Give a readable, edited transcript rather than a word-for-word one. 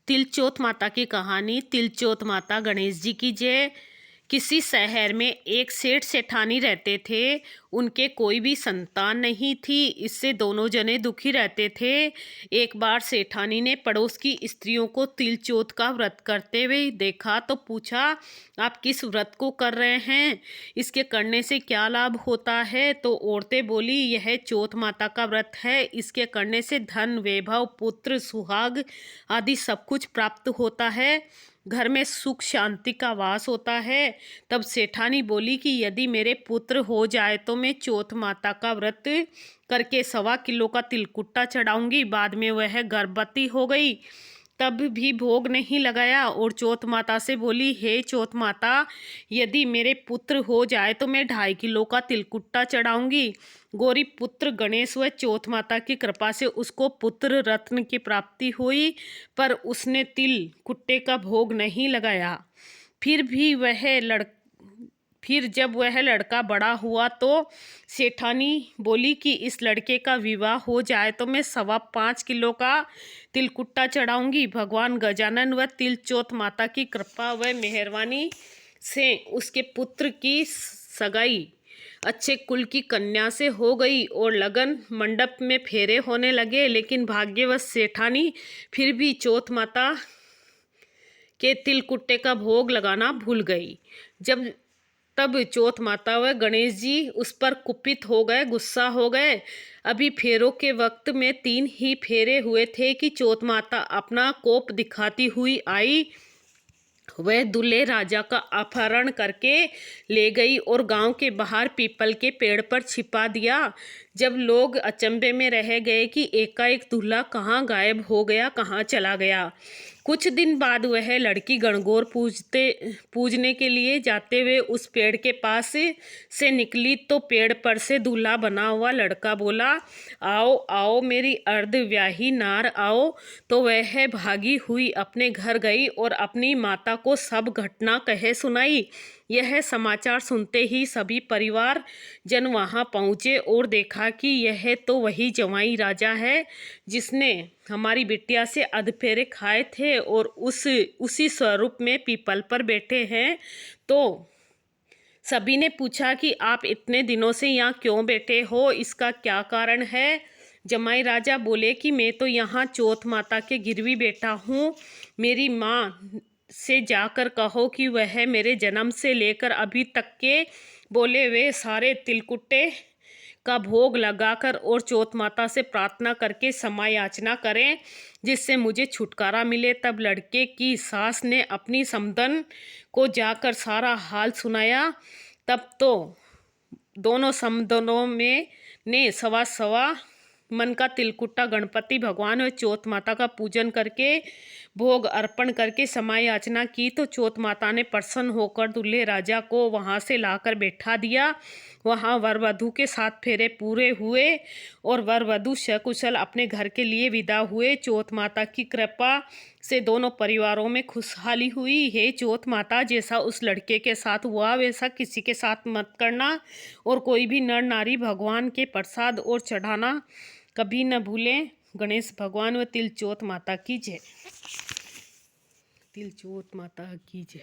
तिलचोत माता की कहानी। तिलचोत माता गणेश जी की जय। किसी शहर में एक सेठ सेठानी रहते थे। उनके कोई भी संतान नहीं थी, इससे दोनों जने दुखी रहते थे। एक बार सेठानी ने पड़ोस की स्त्रियों को तिलचोत का व्रत करते हुए देखा तो पूछा, आप किस व्रत को कर रहे हैं, इसके करने से क्या लाभ होता है। तो औरतें बोली, यह चौथ माता का व्रत है, इसके करने से धन वैभव पुत्र सुहाग आदि सब कुछ प्राप्त होता है, घर में सुख शांति का वास होता है। तब सेठानी बोली कि यदि मेरे पुत्र हो जाए तो मैं चौथ माता का व्रत करके 1.25 किलो का तिलकुट्टा चढ़ाऊंगी। बाद में वह गर्भवती हो गई, तब भी भोग नहीं लगाया और चौथ माता से बोली, हे चौथ माता, यदि मेरे पुत्र हो जाए तो मैं 2.5 किलो का तिलकुट्टा चढ़ाऊंगी। गौरी पुत्र गणेश व चौथ माता की कृपा से उसको पुत्र रत्न की प्राप्ति हुई, पर उसने तिल कुट्टे का भोग नहीं लगाया। फिर जब वह लड़का बड़ा हुआ तो सेठानी बोली कि इस लड़के का विवाह हो जाए तो मैं 5.25 किलो का तिलकुट्टा चढ़ाऊंगी। भगवान गजानन व तिलचोत माता की कृपा व मेहरबानी से उसके पुत्र की सगाई अच्छे कुल की कन्या से हो गई और लगन मंडप में फेरे होने लगे। लेकिन भाग्यवश सेठानी फिर भी चौथ माता के तिलकुट्टे का भोग लगाना भूल गई। तब चौथ माता व गणेश जी उस पर कुपित हो गए, गुस्सा हो गए। अभी फेरों के वक्त में 3 ही फेरे हुए थे कि चौथ माता अपना कोप दिखाती हुई आई। वह दूल्हे राजा का अपहरण करके ले गई और गांव के बाहर पीपल के पेड़ पर छिपा दिया। जब लोग अचंभे में रह गए कि एकाएक दूल्हा कहाँ गायब हो गया, कहाँ चला गया। कुछ दिन बाद वह लड़की गणगौर पूजने के लिए जाते हुए उस पेड़ के पास से निकली तो पेड़ पर से दूल्हा बना हुआ लड़का बोला, आओ आओ मेरी अर्धव्याही नार आओ। तो वह भागी हुई अपने घर गई और अपनी माता को सब घटना कह सुनाई। यह समाचार सुनते ही सभी परिवार जन वहां पहुंचे और देखा कि यह तो वही जवाई राजा है जिसने हमारी बिटिया से अधफेरे खाए थे और उसी स्वरूप में पीपल पर बैठे हैं। तो सभी ने पूछा कि आप इतने दिनों से यहाँ क्यों बैठे हो, इसका क्या कारण है। जमाई राजा बोले कि मैं तो यहाँ चौथ माता के गिरवी बैठा हूँ। मेरी माँ से जाकर कहो कि वह मेरे जन्म से लेकर अभी तक के बोले वे सारे तिलकुट्टे का भोग लगाकर और चौथ माता से प्रार्थना करके क्षमा याचना करें जिससे मुझे छुटकारा मिले। तब लड़के की सास ने अपनी समधन को जाकर सारा हाल सुनाया। तब तो दोनों समधनों में ने सवा मन का तिलकुट्टा गणपति भगवान और चौथ माता का पूजन करके भोग अर्पण करके क्षमा याचना की। तो चौथ माता ने प्रसन्न होकर दूल्हे राजा को वहां से लाकर बैठा दिया। वहां वर वधू के 7 फेरे पूरे हुए और वर वधू सकुशल अपने घर के लिए विदा हुए। चौथ माता की कृपा से दोनों परिवारों में खुशहाली हुई। हे चौथ माता, जैसा उस लड़के के साथ हुआ वैसा किसी के साथ मत करना और कोई भी नर नारी भगवान के प्रसाद और चढ़ाना कभी न भूलें। गणेश भगवान व तिलचोत माता की जय। तिलचोत माता की जय।